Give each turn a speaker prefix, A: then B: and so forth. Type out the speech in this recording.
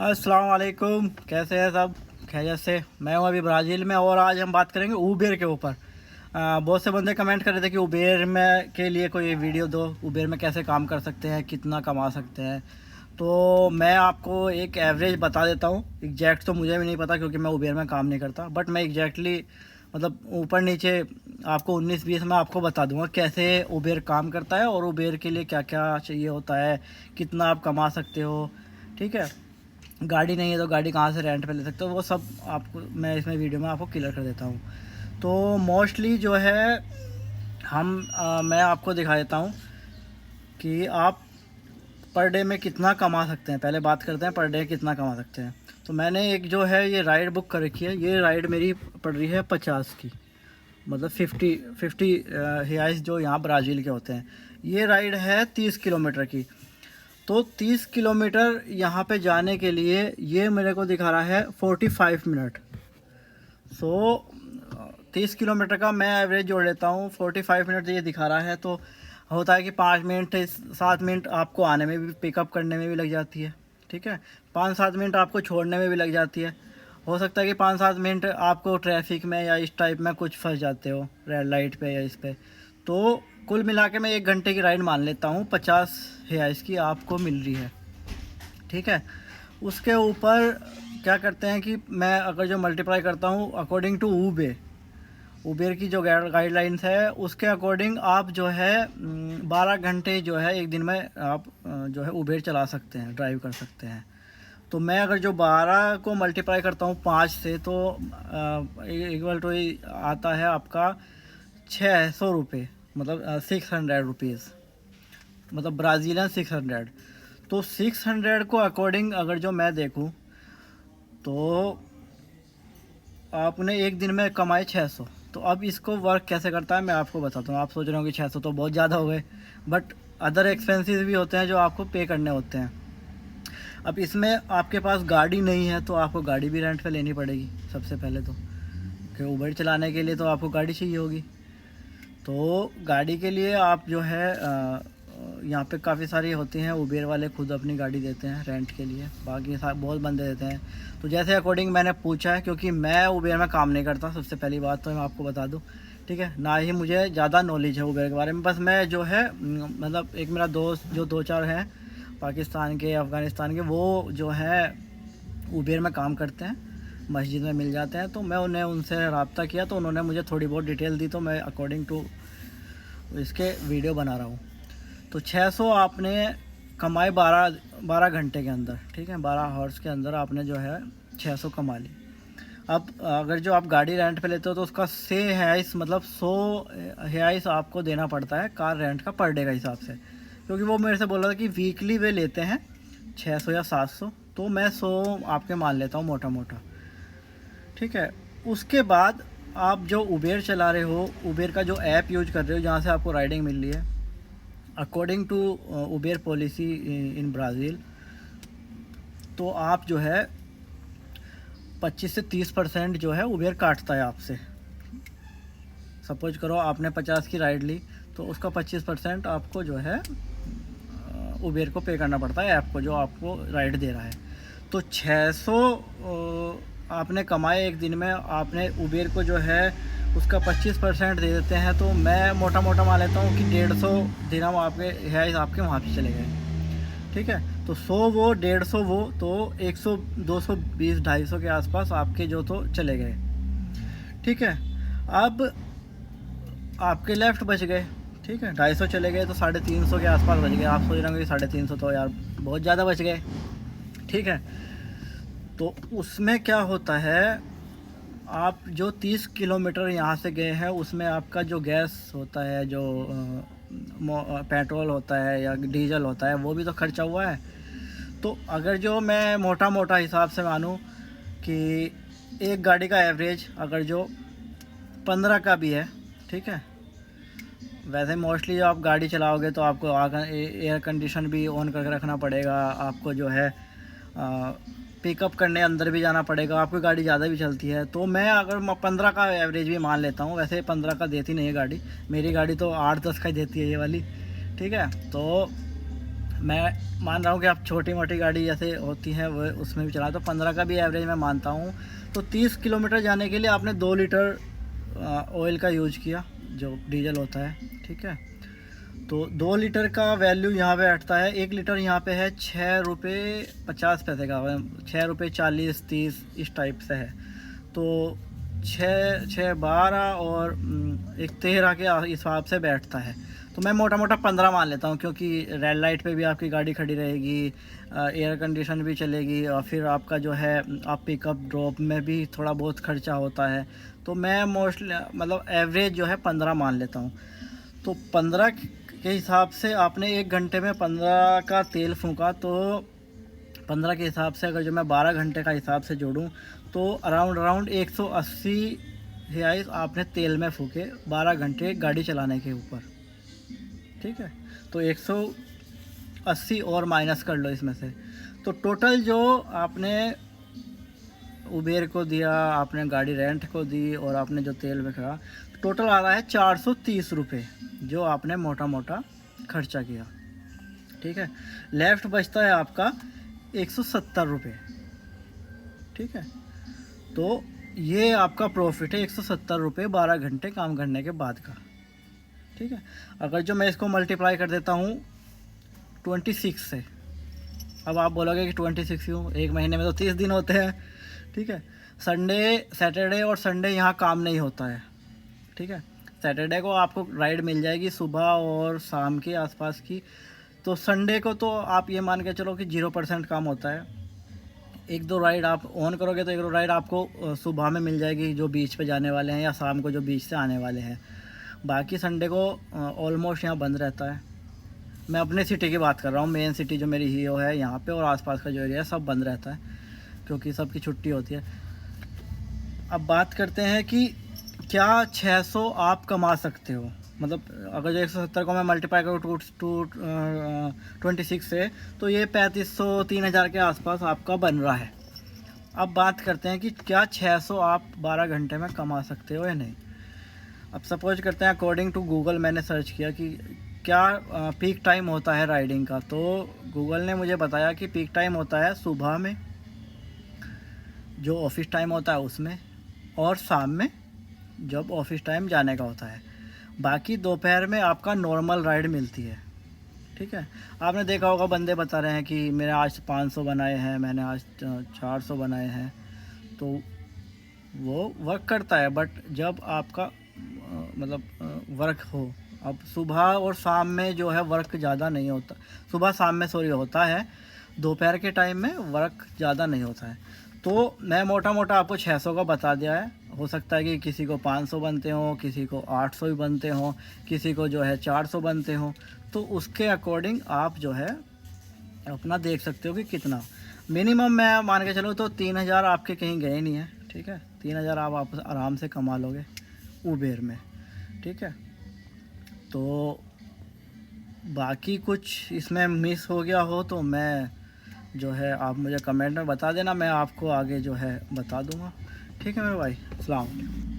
A: अस्सलाम वालेकुम, कैसे हैं सब? खैरियत से। मैं हूं अभी ब्राज़ील में और आज हम बात करेंगे उबेर के ऊपर। बहुत से बंदे कमेंट कर रहे थे कि उबेर में के लिए कोई वीडियो दो, उबेर में कैसे काम कर सकते हैं, कितना कमा सकते हैं। तो मैं आपको एक एवरेज बता देता हूं। एग्जैक्ट तो मुझे भी नहीं पता क्योंकि मैं उबेर में काम नहीं करता, बट मैं एग्जैक्टली मतलब ऊपर नीचे आपको 19-20 में आपको बता दूंगा कैसे उबेर काम करता है और उबेर के लिए क्या क्या चाहिए होता है, कितना आप कमा सकते हो। ठीक है, गाड़ी नहीं है तो गाड़ी कहाँ से रेंट पे ले सकते हो, वो सब आपको मैं इसमें वीडियो में आपको क्लियर कर देता हूँ। तो मोस्टली जो है मैं आपको दिखा देता हूँ कि आप पर डे में कितना कमा सकते हैं। पहले बात करते हैं पर डे कितना कमा सकते हैं। तो मैंने एक जो है ये राइड बुक कर रखी है। ये राइड मेरी पड़ रही है 50 की, मतलब 50 हियाइस जो यहाँ ब्राज़ील के होते हैं। ये राइड है 30 किलोमीटर की। तो 30 किलोमीटर यहाँ पे जाने के लिए ये मेरे को दिखा रहा है 45 मिनट। सो 30 किलोमीटर का मैं एवरेज जोड़ लेता हूँ, 45 मिनट ये दिखा रहा है। तो होता है कि 5 मिनट 7 मिनट आपको आने में भी, पिकअप करने में भी लग जाती है। ठीक है, 5-7 मिनट आपको छोड़ने में भी लग जाती है। हो सकता है कि 5-7 मिनट आपको ट्रैफिक में या इस टाइप में कुछ फंस जाते हो, रेड लाइट पे या इस पे। तो कुल मिला के मैं 1 घंटे की राइड मान लेता हूँ, 50 हियाइस की आपको मिल रही है। ठीक है, उसके ऊपर क्या करते हैं कि मैं अगर जो मल्टीप्लाई करता हूँ अकॉर्डिंग टू उबेर की जो गाइडलाइंस है उसके अकॉर्डिंग आप जो है 12 घंटे जो है एक दिन में आप जो है उबेर चला सकते हैं, ड्राइव कर सकते हैं। तो मैं अगर जो 12 को मल्टीप्लाई करता हूँ 5 से तो इक्वल टू आता है आपका 600 रुपये, मतलब 600 रुपीज़, मतलब ब्राज़ीलियन 600। तो 600 को अकॉर्डिंग अगर जो मैं देखूं तो आपने एक दिन में कमाए 600। तो अब इसको वर्क कैसे करता है मैं आपको बताता हूँ। आप सोच रहे हो कि 600 तो बहुत ज़्यादा हो गए, बट अदर एक्सपेंसेस भी होते हैं जो आपको पे करने होते हैं। अब इसमें आपके पास गाड़ी नहीं है तो आपको गाड़ी भी रेंट पे लेनी पड़ेगी सबसे पहले तो, कि उबर चलाने के लिए तो आपको गाड़ी चाहिए होगी। तो गाड़ी के लिए आप जो है यहाँ पे काफ़ी सारी होती हैं, उबेर वाले खुद अपनी गाड़ी देते हैं रेंट के लिए, बाकी बहुत बंदे देते हैं। तो जैसे अकॉर्डिंग मैंने पूछा है, क्योंकि मैं उबेर में काम नहीं करता, सबसे पहली बात तो मैं आपको बता दूँ। ठीक है, ना ही मुझे ज़्यादा नॉलेज है उबेर के बारे में। बस मैं जो है मतलब एक मेरा दोस्त जो 2-4 हैं पाकिस्तान के, अफ़गानिस्तान के, वो जो है उबेर में काम करते हैं, मस्जिद में मिल जाते हैं। तो मैं उन्हें उनसे रब्ता किया तो उन्होंने मुझे थोड़ी बहुत डिटेल दी, तो मैं अकॉर्डिंग टू इसके वीडियो बना रहा हूँ। तो 600 आपने कमाए 12 घंटे के अंदर। ठीक है, 12 हॉर्स के अंदर आपने जो है 600 कमा ली। अब अगर जो आप गाड़ी रेंट पे लेते हो तो उसका 6 हियाइस, मतलब 100 हियाइस आपको देना पड़ता है कार रेंट का पर डे का हिसाब से। क्योंकि वो मेरे से बोल रहा था कि वीकली वे लेते हैं 600 या 700, तो मैं 100 आपके मान लेता हूँ मोटा मोटा। ठीक है, उसके बाद आप जो उबेर चला रहे हो, उबेर का जो ऐप यूज कर रहे हो जहाँ से आपको राइडिंग मिल रही है, according to Uber policy in Brazil, तो आप जो है 25 से 30% जो है उबेर काटता है आपसे। सपोज करो आपने 50 की राइड ली तो उसका 25% आपको जो है उबेर को पे करना पड़ता है, ऐप को जो आपको राइड दे रहा है। तो 600 आपने कमाए एक दिन में, आपने उबेर को जो है उसका 25% दे देते हैं। तो मैं मोटा मोटा मान लेता हूँ कि 150 दिरहम आपके है, आपके वहाँ पे चले गए। ठीक है, तो 100 वो 150 वो, तो 100 220 250 के आसपास आपके जो तो चले गए। ठीक है, अब आपके लेफ़्ट बच गए। ठीक है, 250 चले गए तो 350 के आसपास बच गए। आप सोच रहे होंगे कि 350 तो यार बहुत ज़्यादा बच गए। ठीक है, तो उसमें क्या होता है, आप जो 30 किलोमीटर यहाँ से गए हैं उसमें आपका जो गैस होता है, जो पेट्रोल होता है या डीजल होता है, वो भी तो खर्चा हुआ है। तो अगर जो मैं मोटा मोटा हिसाब से मानूँ कि एक गाड़ी का एवरेज अगर जो 15 का भी है, ठीक है, वैसे मोस्टली जो आप गाड़ी चलाओगे तो आपको एयर कंडीशन भी ऑन करके रखना पड़ेगा, आपको जो है पिकअप करने अंदर भी जाना पड़ेगा, आपकी गाड़ी ज़्यादा भी चलती है। तो मैं अगर 15 का एवरेज भी मान लेता हूँ, वैसे 15 का देती नहीं है गाड़ी, मेरी गाड़ी तो 8-10 का ही देती है ये वाली। ठीक है, तो मैं मान रहा हूँ कि आप छोटी मोटी गाड़ी जैसे होती है वो उसमें भी चलाए तो 15 का भी एवरेज मैं मानता हूँ। तो 30 किलोमीटर जाने के लिए आपने 2 लीटर ऑयल का यूज किया जो डीजल होता है, ठीक है। तो 2 लीटर का वैल्यू यहाँ पे हटता है, 1 लीटर यहाँ पे है 6 रुपये 50 पैसे का, 6 रुपये 40 30 इस टाइप से है। तो 6 6 12 और 1 13 के हिसाब से बैठता है। तो मैं मोटा मोटा 15 मान लेता हूँ, क्योंकि रेड लाइट पे भी आपकी गाड़ी खड़ी रहेगी, एयर कंडीशन भी चलेगी, और फिर आपका जो है आप पिकअप ड्रॉप में भी थोड़ा बहुत खर्चा होता है। तो मैं मोस्टली मतलब एवरेज जो है 15 मान लेता हूँ। तो 15 के हिसाब से आपने 1 घंटे में 15 का तेल फूँका, तो 15 के हिसाब से अगर जो मैं 12 घंटे का हिसाब से जोड़ूँ तो अराउंड 180 रियाइस आपने तेल में फूके 12 घंटे गाड़ी चलाने के ऊपर, ठीक है। तो 180 और माइनस कर लो इसमें से। तो टोटल जो आपने उबेर को दिया, आपने गाड़ी रेंट को दी और आपने जो तेल में खड़ा, टोटल आ रहा है 430 रुपये जो आपने मोटा मोटा खर्चा किया, ठीक है। लेफ्ट बचता है आपका 170 रुपये, ठीक है। तो ये आपका प्रॉफिट है 170 रुपये 12 घंटे काम करने के बाद का, ठीक है। अगर जो मैं इसको मल्टीप्लाई कर देता हूँ 26 से, अब आप बोलोगे कि 26 क्यों, एक महीने में तो 30 दिन होते हैं, ठीक है। संडे सैटरडे और संडे यहाँ काम नहीं होता है, ठीक है। सैटरडे को आपको राइड मिल जाएगी सुबह और शाम के आसपास की। तो संडे को तो आप ये मान के चलो कि 0% काम होता है। 1-2 राइड आप ऑन करोगे तो 1-2 राइड आपको सुबह में मिल जाएगी जो बीच पे जाने वाले हैं, या शाम को जो बीच से आने वाले हैं। बाकी संडे को ऑलमोस्ट यहाँ बंद रहता है। मैं अपने सिटी की बात कर रहा हूँ, मेन सिटी जो मेरी हीरो है यहाँ पे और आसपास का जो एरिया है सब बंद रहता है, क्योंकि सबकी छुट्टी होती है। अब बात करते हैं कि क्या 600 आप कमा सकते हो, मतलब अगर जो 170 को मैं मल्टीप्लाई करूँ 26 से, तो ये 3500 3000 के आसपास आपका बन रहा है। अब बात करते हैं कि क्या 600 आप 12 घंटे में कमा सकते हो या नहीं। अब सपोज करते हैं अकॉर्डिंग टू गूगल मैंने सर्च किया कि क्या पीक टाइम होता है राइडिंग का, तो गूगल ने मुझे बताया कि पीक टाइम होता है सुबह में जो ऑफिस टाइम होता है उसमें, और शाम में जब ऑफिस टाइम जाने का होता है। बाकी दोपहर में आपका नॉर्मल राइड मिलती है, ठीक है। आपने देखा होगा बंदे बता रहे हैं कि मैंने आज 500 बनाए हैं, मैंने आज 400 बनाए हैं, तो वो वर्क करता है। बट जब आपका मतलब वर्क हो, अब सुबह और शाम में जो है वर्क ज़्यादा नहीं होता, सुबह शाम में सॉरी होता है, दोपहर के टाइम में वर्क ज़्यादा नहीं होता है। तो मैं मोटा मोटा आपको 600 का बता दिया है। हो सकता है कि किसी को 500 बनते हो, किसी को 800 भी बनते हो, किसी को जो है 400 बनते हो। तो उसके अकॉर्डिंग आप जो है अपना देख सकते हो कि कितना मिनिमम मैं मान के चलूँ तो 3000 आपके कहीं गए नहीं है, ठीक है। 3000 आप वापस आराम से कमा लोगे उबेर में, ठीक है। तो बाकी कुछ इसमें मिस हो गया हो तो मैं जो है आप मुझे कमेंट में बता देना, मैं आपको आगे जो है बता दूंगा, ठीक है मेरे भाई। अस्सलाम वालेकुम।